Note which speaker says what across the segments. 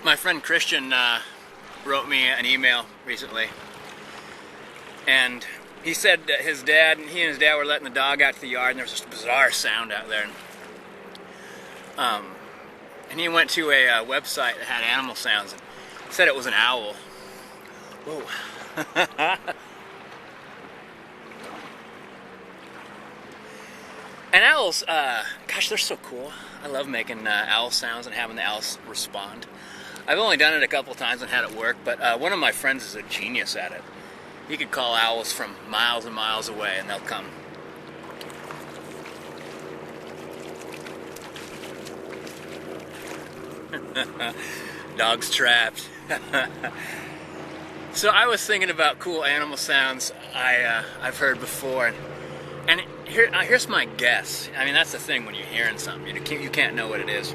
Speaker 1: My friend Christian wrote me an email recently, and he said that he and his dad were letting the dog out to the yard, and there was this bizarre sound out there. And he went to a website that had animal sounds, and said it was an owl. Whoa. And owls, gosh, they're so cool. I love making owl sounds and having the owls respond. I've only done it a couple times and had it work, but one of my friends is a genius at it. He could call owls from miles and miles away and they'll come. Dog's trapped. So I was thinking about cool animal sounds I've heard before, and here's my guess. I mean, that's the thing when you're hearing something, you can't know what it is.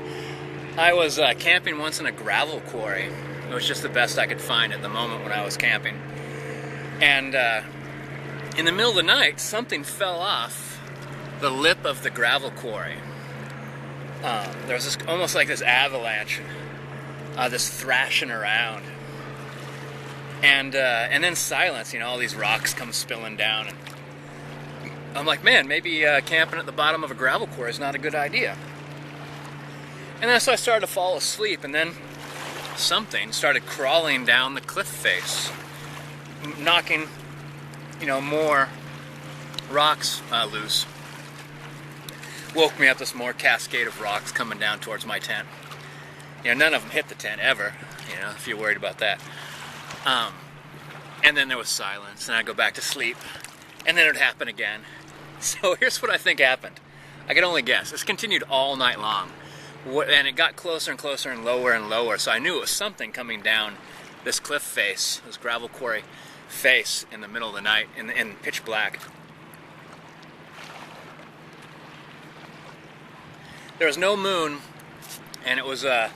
Speaker 1: I was camping once in a gravel quarry. It was just the best I could find at the moment when I was camping. And in the middle of the night, something fell off the lip of the gravel quarry. There was almost like this avalanche, this thrashing around. And then silence, all these rocks come spilling down. And I'm like, man, maybe camping at the bottom of a gravel quarry is not a good idea. And then so I started to fall asleep, and then something started crawling down the cliff face, knocking, more rocks loose. Woke me up, this more cascade of rocks coming down towards my tent. None of them hit the tent ever, if you're worried about that. And then there was silence, and I'd go back to sleep, and then it would happen again. So here's what I think happened. I could only guess. This continued all night long, and it got closer and closer and lower, so I knew it was something coming down this cliff face, this gravel quarry face in the middle of the night, in pitch black. There was no moon, and it was a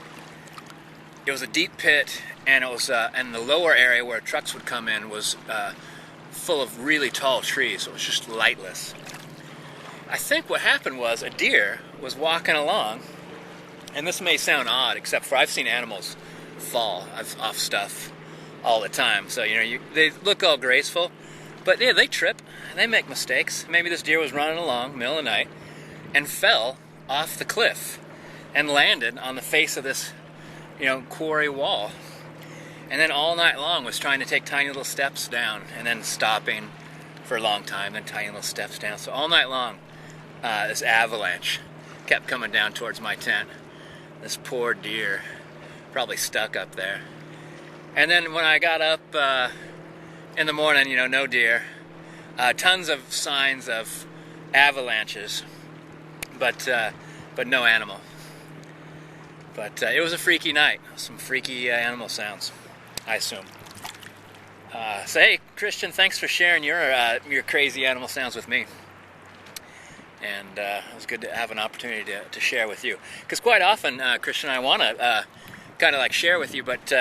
Speaker 1: deep pit, and it was and the lower area where trucks would come in was full of really tall trees, so it was just lightless. I think what happened was a deer was walking along, and this may sound odd, except for I've seen animals fall off stuff all the time. So they look all graceful, but yeah, they trip, they make mistakes. Maybe this deer was running along middle of the night and fell off the cliff and landed on the face of this quarry wall, and then all night long was trying to take tiny little steps down, and then stopping for a long time, then tiny little steps down. So all night long, this avalanche kept coming down towards my tent. This poor deer, probably stuck up there. And then when I got up in the morning, no deer, tons of signs of avalanches, but no animal. But it was a freaky night. Some freaky animal sounds, I assume. So hey, Christian, thanks for sharing your crazy animal sounds with me. And it was good to have an opportunity to share with you. Because quite often, Christian, I want to kind of like share with you, but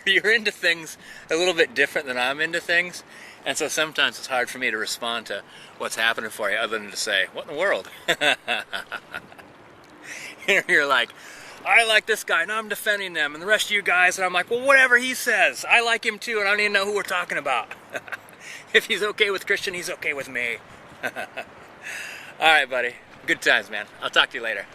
Speaker 1: you're into things a little bit different than I'm into things. And so sometimes it's hard for me to respond to what's happening for you other than to say, what in the world? You're like, I like this guy, and I'm defending them, and the rest of you guys, and I'm like, well, whatever he says, I like him too, and I don't even know who we're talking about. If he's okay with Christian, he's okay with me. All right, buddy. Good times, man. I'll talk to you later.